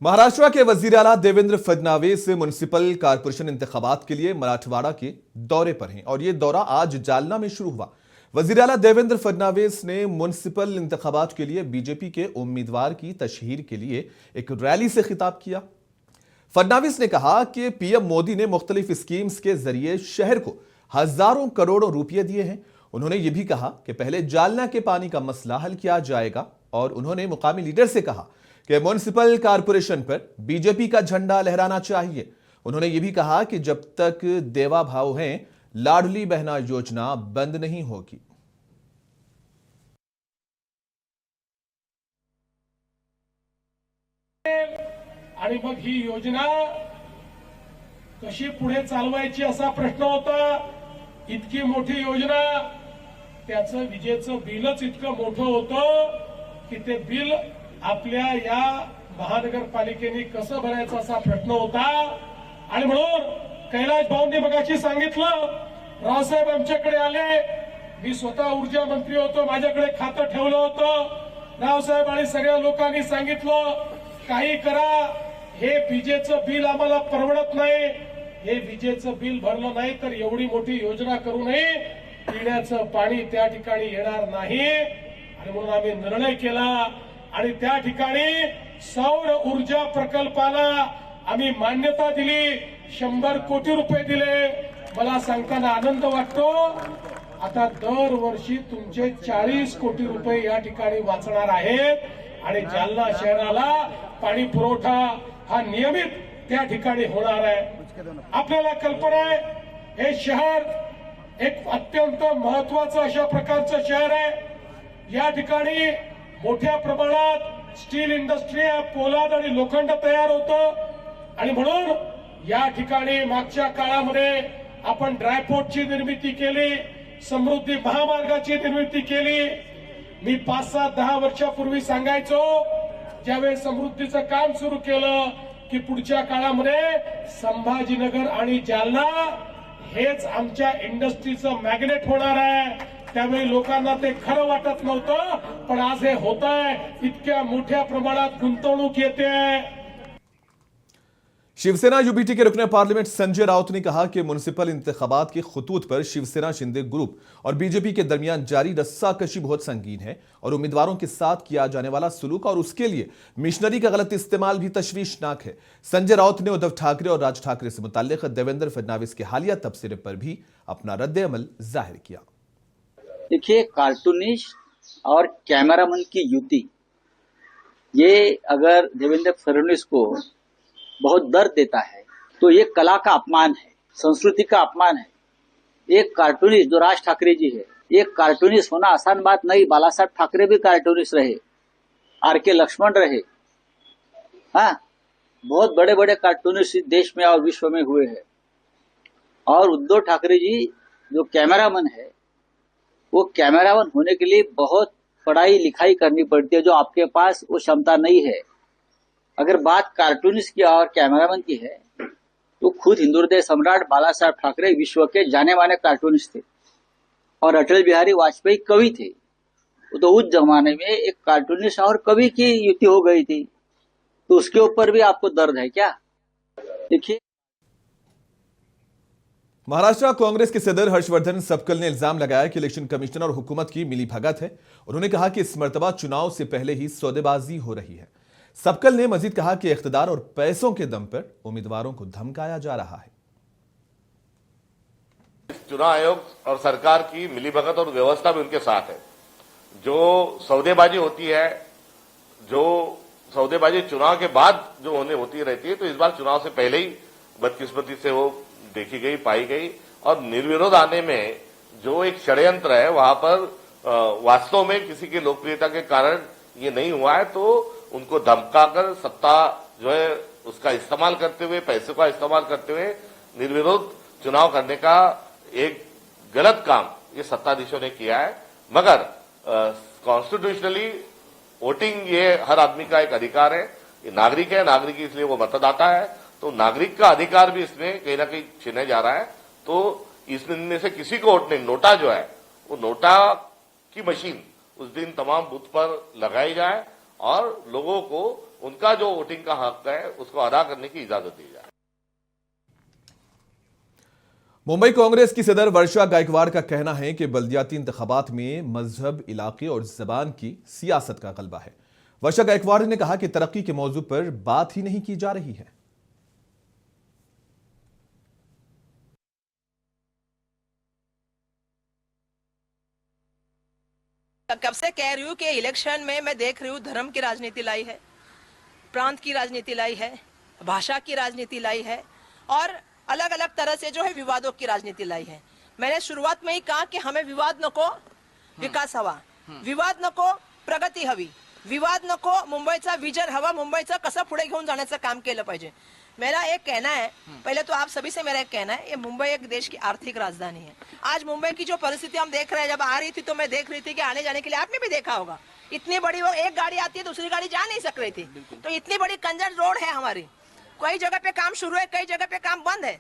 महाराष्ट्र के वजीर आला देवेंद्र फडणवीस म्युनिसिपल कारपोरेशन इंतखाबात के लिए मराठवाड़ा के दौरे पर हैं और ये दौरा आज जालना में शुरू हुआ। वजीर आला देवेंद्र फडणवीस ने म्युनिसिपल इंतखाबात के लिए बीजेपी के उम्मीदवार की तशहीर के लिए एक रैली से खिताब किया। फडणवीस ने कहा कि पीएम मोदी ने मुख्तलिफ स्कीम्स के जरिए शहर को हजारों करोड़ों रुपये दिए हैं। उन्होंने ये भी कहा कि पहले जालना के पानी का मसला हल किया जाएगा और उन्होंने मुकामी लीडर से कहा कि म्युनिसिपल कारपोरेशन पर बीजेपी का झंडा लहराना चाहिए। उन्होंने ये भी कहा कि जब तक देवा भाव हैं, लाडली बहना योजना बंद नहीं होगी। आणि मग ही योजना कशी पुढे चालवायची असा प्रश्न होता। इतकी मोठी योजना, त्याचं विजेचं बिलच इतकं मोठं होतं की ते बिल आपल्या या महानगरपालिकेने कसं भरायचं असा प्रश्न होता। आणि म्हणून कैलास भाऊंनी मगाशी सांगितलं, रावसाहेब आमच्याकडे आले, मी स्वतः ऊर्जा मंत्री होतो, माझ्याकडे खातं ठेवलं होतं। रावसाहेब आणि सगळ्या लोकांनी सांगितलं, काही करा, हे विजेचं बिल आम्हाला परवडत नाही, हे विजेचं बिल भरलं नाही तर एवढी मोठी योजना करू नये, पिण्याचं पाणी त्या ठिकाणी येणार नाही। आणि म्हणून आम्ही निर्णय केला आणि त्या ठिकाणी सौर ऊर्जा प्रकल्पाला आम्ही मान्यता दिली, 100 कोटी रुपये दिले। मला सांगताना आनंद वाटतो, आता दरवर्षी तुमचे 40 कोटी रुपये या ठिकाणी वाचणार आहेत आणि जालना शहराला पाणी पुरवठा हा नियमित त्या ठिकाणी होणार आहे। आपल्याला कल्पना आहे, हे शहर एक अत्यंत महत्वाचं अशा प्रकारचं शहर आहे। या ठिकाणी मोठ्या प्रमाणात स्टील इंडस्ट्री आहे, पोलाद आणि लोखंड तयार होतं आणि म्हणून या ठिकाणी मागच्या काळामध्ये आपण ड्रायपोर्टची निर्मिती केली, समृद्धी महामार्गाची निर्मिती केली। मी 5-10 वर्षापूर्वी सांगायचो, ज्यावेळी समृद्धीचं काम सुरू केलं की पुढच्या काळामध्ये संभाजीनगर आणि जालना हेच आमच्या इंडस्ट्रीचं मॅग्नेट होणार आहे। त्यावेळी लोकांना ते खरं वाटत नव्हतं, पण आज हे होत आहे। इतक्या मोठ्या प्रमाणात गुंतवणूक येते। शिवसेना यूबीटी के रुकने पार्लियामेंट संजय राउत ने कहा कि म्युनिसिपल इंतखाबात के खतूत पर शिवसेना शिंदे ग्रुप और बीजेपी के दरमियान जारी रस्साकशी बहुत संगीन है और उम्मीदवारों के साथ किया जाने वाला सुलूक और उसके लिए मिशनरी का गलत इस्तेमाल भी तशवीशनाक है। संजय राउत ने उद्धव ठाकरे और राज ठाकरे से मुताल्लिक देवेंद्र फडणवीस के हालिया तबसरे पर भी अपना रद्द-ए-अमल जाहिर किया। देखिए, कार्टूनिस्ट और कैमरामैन की युति, ये अगर देवेंद्र फडणवीस को बहुत दर्द देता है तो ये कला का अपमान है, संस्कृति का अपमान है। एक कार्टूनिस्ट जो राज ठाकरे जी है, एक कार्टूनिस्ट होना आसान बात नहीं। बाला साहब ठाकरे भी कार्टूनिस्ट रहे, आर.के. लक्ष्मण रहे, हाँ, बहुत बड़े बड़े कार्टूनिस्ट देश में और विश्व में हुए हैं। और उद्धव ठाकरे जी जो कैमरामैन है, वो कैमरामैन होने के लिए बहुत पढ़ाई लिखाई करनी पड़ती है, जो आपके पास वो क्षमता नहीं है। अगर बात कार्टूनिस्ट की और कैमरामैन की है तो खुद हिंदू हृदय सम्राट बाला साहब ठाकरे विश्व के जाने माने कार्टूनिस्ट थे और अटल बिहारी वाजपेयी कवि थे। तो उस जमाने में एक कार्टूनिस्ट और कवि की युति हो गई थी, तो उसके ऊपर भी आपको दर्द है क्या? देखिए, महाराष्ट्र कांग्रेस के सदर हर्षवर्धन सबकल ने इल्जाम लगाया कि इलेक्शन कमिश्नर और हुकूमत की मिलीभगत है। उन्होंने कहा कि इस मर्तबा चुनाव से पहले ही सौदेबाजी हो रही है। सबकल ने मजीद कहा कि इख्तिदार और पैसों के दम पर उम्मीदवारों को धमकाया जा रहा है। चुनाव आयोग और सरकार की मिलीभगत और व्यवस्था भी उनके साथ है। जो सौदेबाजी होती है, जो सौदेबाजी चुनाव के बाद जो होती रहती है, तो इस बार चुनाव से पहले ही बदकिस्मती से वो देखी गई, पाई गई। और निर्विरोध आने में जो एक षड्यंत्र है, वहां पर वास्तव में किसी की लोकप्रियता के कारण ये नहीं हुआ है, तो उनको धमकाकर सत्ता जो है उसका इस्तेमाल करते हुए, पैसे का इस्तेमाल करते हुए निर्विरोध चुनाव करने का एक गलत काम ये सत्ताधीशों ने किया है। मगर कॉन्स्टिट्यूशनली वोटिंग ये हर आदमी का एक अधिकार है, ये नागरिक है, नागरिक इसलिए वो मतदाता है, तो नागरिक का अधिकार भी इसमें कहीं ना कहीं छीने जा रहा है। तो इसमें से किसी को वोट नहीं, नोटा जो है वो नोटा की मशीन उस दिन तमाम बूथ पर लगाई जाए और लोगों को उनका जो वोटिंग का हक है उसको अदा करने की इजाजत दी जाए। मुंबई कांग्रेस की सदर वर्षा गायकवाड़ का कहना है कि बल्दियाती इंतखाबात में मजहब, इलाके और जबान की सियासत का गलबा है। वर्षा गायकवाड़ ने कहा कि तरक्की के मौजू पर बात ही नहीं की जा रही है। कब से कह रही हूँ कि इलेक्शन में मैं देख रही हूँ धर्म की राजनीति लाई है, प्रांत की राजनीति लाई है, भाषा की राजनीति लाई है और अलग अलग तरह से जो है विवादों की राजनीति लाई है। मैंने शुरुआत में ही कहा कि हमें विवाद नको, विकास हवा, विवाद नको, प्रगती हवी, विवाद नको, मुंबईचा विजन हवा, मुंबईचं कसं पुढे घेऊन जाण्याचं काम केलं पाहिजे। मेरा एक कहना है, पहले तो आप सभी से मेरा एक कहना है, ये मुंबई एक देश की आर्थिक राजधानी है। आज मुंबई की जो परिस्थिति हम देख रहे हैं, जब आ रही थी तो मैं देख रही थी कि आने जाने के लिए आपने भी देखा होगा, इतनी बड़ी वो एक गाड़ी आती है दूसरी गाड़ी जा नहीं सक रही थी। तो इतनी बड़ी कंजर रोड है हमारी, कई जगह पे काम शुरू है, कई जगह पे काम बंद है,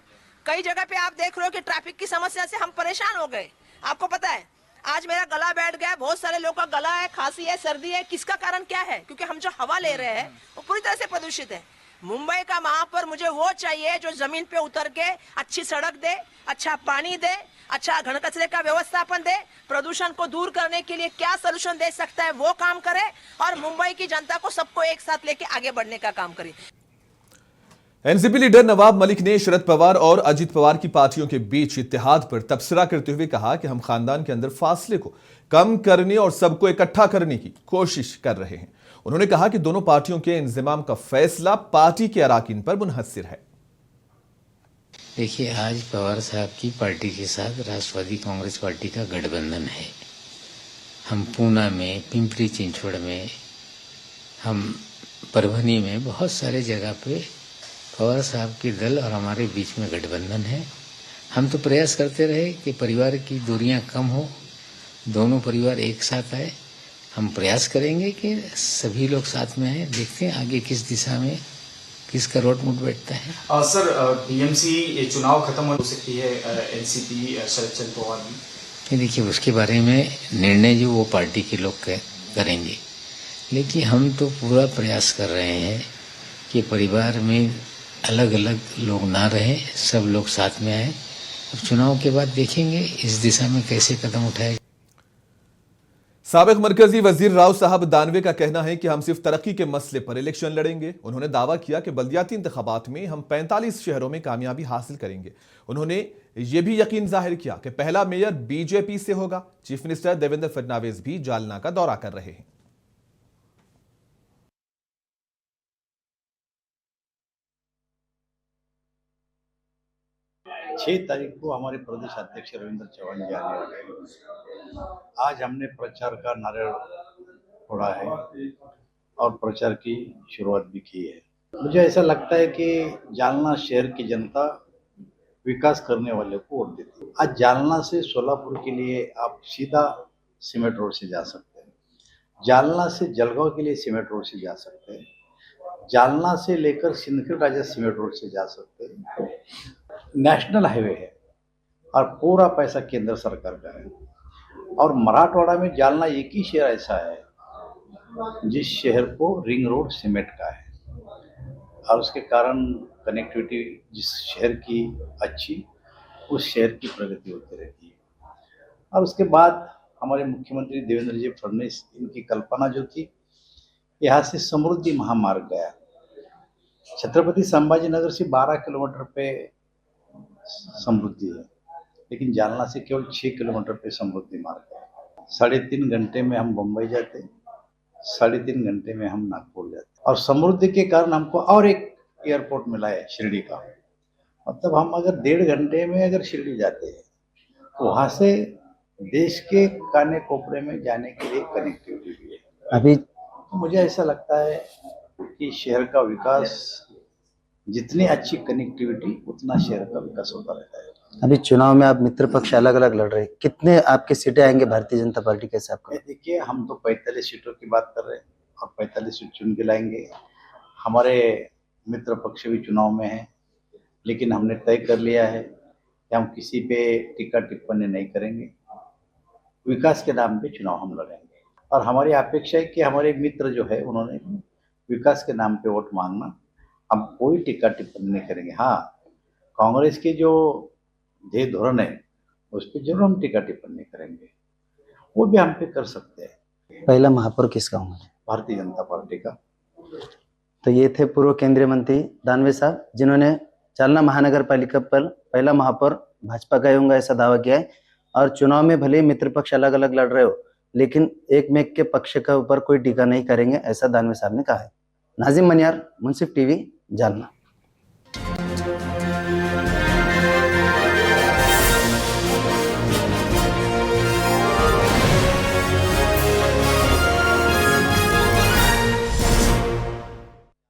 कई जगह पे आप देख रहे हो कि ट्रैफिक की समस्या से हम परेशान हो गए। आपको पता है आज मेरा गला बैठ गया, बहुत सारे लोगों का गला है, खांसी है, सर्दी है। किसका कारण क्या है? क्योंकि हम जो हवा ले रहे हैं वो पूरी तरह से प्रदूषित है। मुंबई का महापौर मुझे वो चाहिए जो जमीन पे उतर के अच्छी सड़क दे, अच्छा पानी दे, अच्छा घन कचरे का व्यवस्थापन दे, प्रदूषण को दूर करने के लिए क्या सोल्यूशन दे सकता है वो काम करे और मुंबई की जनता को सबको एक साथ लेके आगे बढ़ने का काम करे। एनसीपी लीडर नवाब मलिक ने शरद पवार और अजित पवार की पार्टियों के बीच इत्तेहाद पर तबसरा करते हुए कहा कि हम खानदान के अंदर फासले को कम करने और सबको इकट्ठा करने की कोशिश कर रहे हैं। उन्होंने कहा कि दोनों पार्टियों के इंजमाम का फैसला पार्टी के अराकीन पर मुनहसिर है। देखिए, आज पवार साहब की पार्टी के साथ राष्ट्रवादी कांग्रेस पार्टी का गठबंधन है। हम पूना में, पिंपरी चिंचवड़ में, हम परभनी में, बहुत सारे जगह पे पवार साहब के दल और हमारे बीच में गठबंधन है। हम तो प्रयास करते रहे कि परिवार की दूरियां कम हो, दोनों परिवार एक साथ आए। हम प्रयास करेंगे कि सभी लोग साथ में आए। देखते हैं आगे किस दिशा में किसका रोड मुड बैठता है। सर, टीएमसी चुनाव खत्म हो सकती है, एनसीपी शरद चंद्र पवार ये देखिए, उसके बारे में निर्णय जो वो पार्टी के लोग करेंगे, लेकिन हम तो पूरा प्रयास कर रहे हैं कि परिवार में अलग अलग लोग ना रहें, सब लोग साथ में आए। अब चुनाव के बाद देखेंगे इस दिशा में कैसे कदम उठाए। साबिक मरकजी वजीर राव साहब दानवे का कहना है कि हम सिर्फ तरक्की के मसले पर इलेक्शन लड़ेंगे। उन्होंने दावा किया कि बल्दियाती इंतखाबात में हम 45 शहरों में कामयाबी हासिल करेंगे। उन्होंने ये भी यकीन जाहिर किया कि पहला मेयर बीजेपी से होगा। चीफ मिनिस्टर देवेंद्र फडणवीस भी जालना का दौरा कर रहे हैं। 6 तारीख को हमारे प्रदेश अध्यक्ष रविंद्र चौहान जी आने वाले हैं। आज हमने प्रचार का नारा फोड़ा है और प्रचार की शुरुआत भी की है। मुझे ऐसा लगता है कि जालना शहर की जनता विकास करने वाले को वोट देती है। आज जालना से सोलापुर के लिए आप सीधा सीमेंट रोड से जा सकते हैं, जालना से जलगांव के लिए सीमेंट रोड से जा सकते हैं, जालना से लेकर सिंदखेड़ राजा सीमेंट रोड से जा सकते हैं। नेशनल हाईवे है और पूरा पैसा केंद्र सरकार का है। और मराठवाड़ा में जालना एक ही शहर ऐसा है जिस शहर को रिंग रोड सीमेंट का है और उसके कारण कनेक्टिविटी जिस शहर की अच्छी, उस शहर की प्रगति होती रहती है। और उसके बाद हमारे मुख्यमंत्री देवेंद्र जी फडणवीस, इनकी कल्पना जो थी, यहाँ से समृद्धि महामार्ग गया। छत्रपति संभाजी नगर से 12 किलोमीटर पे समृद्धि है, लेकिन जालना से केवल 6 किलोमीटर पे समृद्धि मार्ग है। 3.5 घंटे में हम बम्बई जाते, 3.5 घंटे में हम नागपुर जाते। और समृद्धि के कारण हमको और एक एयरपोर्ट मिला है शिरडी का। मतलब हम अगर 1.5 घंटे में अगर शिरडी जाते हैं तो वहाँ से देश के काने कोपरे में जाने के लिए कनेक्टिविटी भी है। अभी तो मुझे ऐसा लगता है कि शहर का विकास, जितनी अच्छी कनेक्टिविटी उतना शहर का विकास होता रहता है। अभी चुनाव में आप मित्र पक्ष अलग अलग लड़ रहे हैं, कितने आपके सीटें आएंगे भारतीय जनता पार्टी के हिसाब से? देखिए, हम तो 45 सीटों की बात कर रहे हैं और 45 सीट चुन के लाएंगे। हमारे मित्र पक्ष भी चुनाव में है, लेकिन हमने तय कर लिया है कि हम किसी पे टीका टिप्पणी नहीं करेंगे। विकास के नाम पे चुनाव हम लड़ेंगे और हमारी अपेक्षा है कि हमारे मित्र जो है उन्होंने विकास के नाम पे वोट मांगना, हम कोई टीका टिप्पणी नहीं करेंगे। हाँ, कांग्रेस की जो ध्येय धोरण है उस पर जरूर हम टीका टिप्पणी करेंगे, वो भी हम पे कर सकते हैं। पहला महापौर किसका होगा? भारतीय जनता पार्टी का। तो ये थे पूर्व केंद्रीय मंत्री दानवे साहब, जिन्होंने जालना महानगर पालिका पर पहला महापौर भाजपा का ही होगा ऐसा दावा किया है। और चुनाव में भले ही मित्र पक्ष अलग अलग लड़ रहे हो, लेकिन एक मेक के पक्ष के ऊपर कोई टीका नहीं करेंगे, ऐसा दानवे साहब ने कहा है। नाजिम मनियार, मुंसिफ टीवी, जालना।